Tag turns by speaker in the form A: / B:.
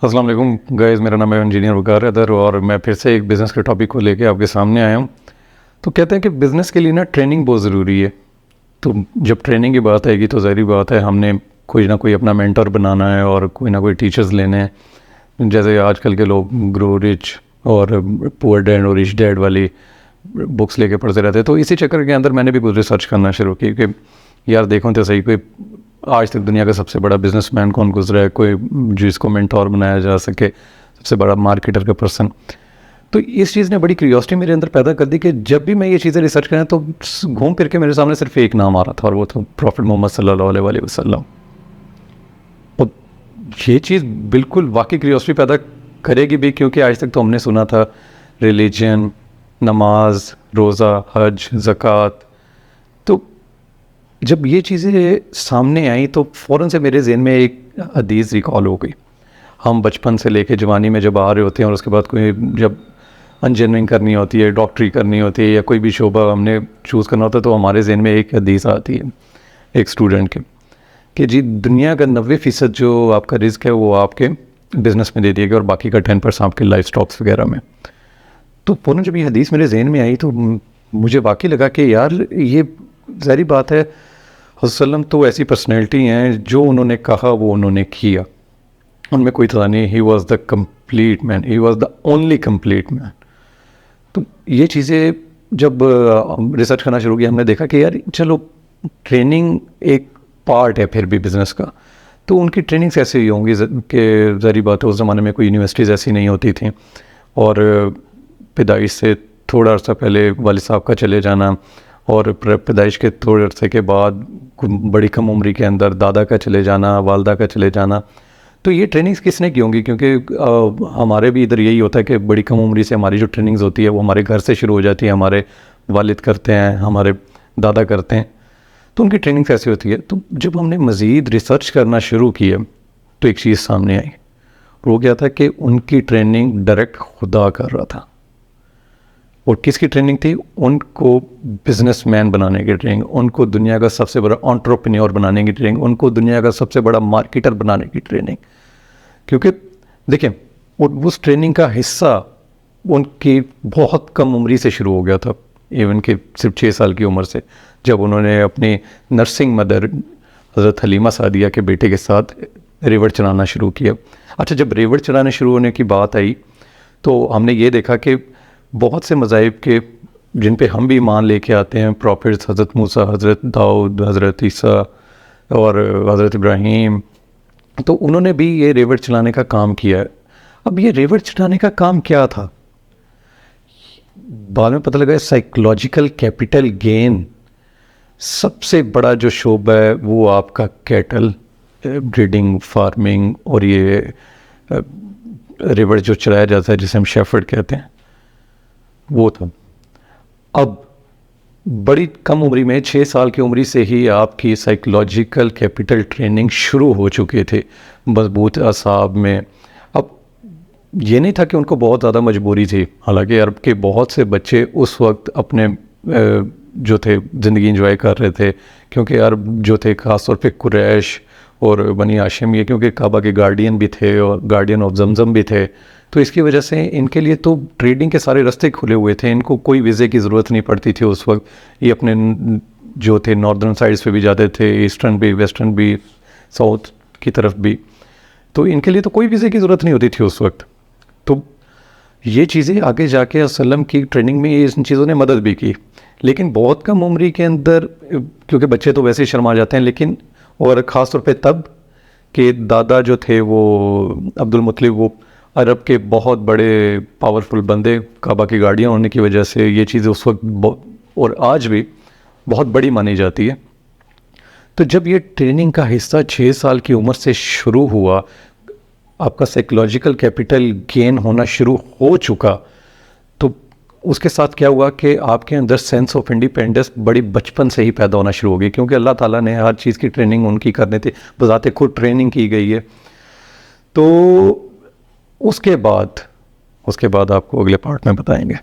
A: السلام علیکم گائز، میرا نام ہے انجینئر وقار ادر اور میں پھر سے ایک بزنس کے ٹاپک کو لے کے آپ کے سامنے آیا ہوں. تو کہتے ہیں کہ بزنس کے لیے نا ٹریننگ بہت ضروری ہے. تو جب ٹریننگ کی بات آئے گی تو ظاہری بات ہے ہم نے کوئی نہ کوئی اپنا مینٹر بنانا ہے اور کوئی نہ کوئی ٹیچرز لینے ہیں. جیسے آج کل کے لوگ گرو رچ اور پور ڈیڈ اور رچ ڈیڈ والی بکس لے کے پڑھتے رہتے ہیں. تو اسی چکر کے اندر میں نے بھی کچھ ریسرچ کرنا شروع کی کہ یار دیکھوں تو صحیح کوئی آج تک دنیا کا سب سے بڑا بزنس مین کون گزرا ہے، کوئی جس کو مینٹور بنایا جا سکے، سب سے بڑا مارکیٹر کا پرسن. تو اس چیز نے بڑی کیوریوسٹی میرے اندر پیدا کر دی کہ جب بھی میں یہ چیزیں ریسرچ کریں تو گھوم پھر کے میرے سامنے صرف ایک نام آ رہا تھا اور وہ تھا پروفٹ محمد صلی اللہ علیہ وآلہ وسلم. اور یہ چیز بالکل واقعی کیوریوسٹی پیدا کرے گی بھی، کیونکہ آج تک تو ہم نے سنا تھا ریلیجن، نماز، روزہ، حج، زکوٰۃ. تو جب یہ چیزیں سامنے آئیں تو فوراً سے میرے ذہن میں ایک حدیث ریکال ہو گئی. ہم بچپن سے لے کے جوانی میں جب آ رہے ہوتے ہیں اور اس کے بعد کوئی جب انجینئرنگ کرنی ہوتی ہے، ڈاکٹری کرنی ہوتی ہے یا کوئی بھی شعبہ ہم نے چوز کرنا ہوتا ہے تو ہمارے ذہن میں ایک حدیث آتی ہے ایک اسٹوڈنٹ کے کہ جی دنیا کا 90% جو آپ کا رزق ہے وہ آپ کے بزنس میں دے دیے گا اور باقی کا 10% آپ کے لائف سٹاکس وغیرہ میں. تو فوراً جب یہ حدیث میرے ذہن میں آئی تو مجھے واقعی لگا کہ یار یہ ظاہری بات ہے، وسلم تو ایسی پرسنالٹی ہیں جو انہوں نے کہا وہ انہوں نے کیا، ان میں کوئی تھا نہیں. He was the complete man, he was the only complete man. تو یہ چیزیں جب ریسرچ کرنا شروع کیا ہم نے دیکھا کہ یار چلو ٹریننگ ایک پارٹ ہے پھر بھی بزنس کا. تو ان کی ٹریننگس ایسے ہی ہوں گی کہ ظاہری بات ہے اس زمانے میں کوئی یونیورسٹیز ایسی نہیں ہوتی تھیں اور پیدائش سے تھوڑا عرصہ پہلے والد صاحب کا چلے جانا اور پیدائش کے تھوڑے عرصے کے بعد بڑی کم عمری کے اندر دادا کا چلے جانا، والدہ کا چلے جانا. تو یہ ٹریننگز کس نے کی ہوں گی؟ کیونکہ ہمارے بھی ادھر یہی ہوتا ہے کہ بڑی کم عمری سے ہماری جو ٹریننگز ہوتی ہے وہ ہمارے گھر سے شروع ہو جاتی ہے، ہمارے والد کرتے ہیں، ہمارے دادا کرتے ہیں. تو ان کی ٹریننگز ایسی ہوتی ہے. تو جب ہم نے مزید ریسرچ کرنا شروع کیا تو ایک چیز سامنے آئی، وہ کیا تھا کہ ان کی ٹریننگ ڈائریکٹ خدا کر رہا تھا. اور کس کی ٹریننگ تھی؟ ان کو بزنس مین بنانے کی ٹریننگ، ان کو دنیا کا سب سے بڑا انٹرپرینیور بنانے کی ٹریننگ، ان کو دنیا کا سب سے بڑا مارکیٹر بنانے کی ٹریننگ. کیونکہ دیکھیں اس ٹریننگ کا حصہ ان کی بہت کم عمری سے شروع ہو گیا تھا، ایون کہ صرف 6 سال کی عمر سے، جب انہوں نے اپنی نرسنگ مدر حضرت حلیمہ سعدیہ کے بیٹے کے ساتھ ریوڑ چلانا شروع کیا. اچھا، جب ریوڑ چلانے شروع ہونے کی بات آئی تو ہم نے یہ دیکھا کہ بہت سے مذاہب کے جن پہ ہم بھی ایمان لے کے آتے ہیں، پروفٹس حضرت موسیٰ، حضرت داؤد، حضرت عیسیٰ اور حضرت ابراہیم، تو انہوں نے بھی یہ ریوڑ چلانے کا کام کیا ہے. اب یہ ریوڑ چلانے کا کام کیا تھا؟ بعد میں پتہ لگا سائیکولوجیکل کیپٹل گین سب سے بڑا جو شعبہ ہے وہ آپ کا کیٹل بریڈنگ، فارمنگ اور یہ ریوڑ جو چلایا جاتا ہے جسے ہم شیفرڈ کہتے ہیں وہ تھا. اب بڑی کم عمری میں 6 سال کی عمری سے ہی آپ کی سائیکولوجیکل کیپٹل ٹریننگ شروع ہو چکے تھے مضبوط اعصاب میں. اب یہ نہیں تھا کہ ان کو بہت زیادہ مجبوری تھی، حالانکہ عرب کے بہت سے بچے اس وقت اپنے جو تھے زندگی انجوائے کر رہے تھے، کیونکہ عرب جو تھے خاص طور پہ قریش اور بنی ہاشم، یہ کیونکہ کعبہ کے گارڈین بھی تھے اور گارڈین آف زمزم بھی تھے، تو اس کی وجہ سے ان کے لیے تو ٹریڈنگ کے سارے راستے کھلے ہوئے تھے. ان کو کوئی ویزے کی ضرورت نہیں پڑتی تھی اس وقت. یہ اپنے جو تھے ناردرن سائڈس پہ بھی جاتے تھے، ایسٹرن بھی، ویسٹرن بھی، ساؤتھ کی طرف بھی، تو ان کے لیے تو کوئی ویزے کی ضرورت نہیں ہوتی تھی اس وقت. تو یہ چیزیں آگے جا کے وسلم کی ٹریننگ میں ان چیزوں نے مدد بھی کی. لیکن بہت کم عمری کے اندر، کیونکہ بچے تو ویسے ہی شرما جاتے ہیں، لیکن اور خاص طور پہ تب کہ دادا جو تھے وہ عبد المطلب، وہ عرب کے بہت بڑے پاورفل بندے، کعبہ کی گارڈین ہونے کی وجہ سے یہ چیزیں اس وقت اور آج بھی بہت بڑی مانی جاتی ہے. تو جب یہ ٹریننگ کا حصہ 6 سال کی عمر سے شروع ہوا، آپ کا سائیکولوجیکل کیپٹل گین ہونا شروع ہو چکا، تو اس کے ساتھ کیا ہوا کہ آپ کے اندر سینس آف انڈیپینڈنس بڑی بچپن سے ہی پیدا ہونا شروع ہو گئی، کیونکہ اللہ تعالیٰ نے ہر چیز کی ٹریننگ ان کی کرنے تھی، بذات خود ٹریننگ کی گئی ہے. تو اس کے بعد آپ کو اگلے پارٹ میں بتائیں گے.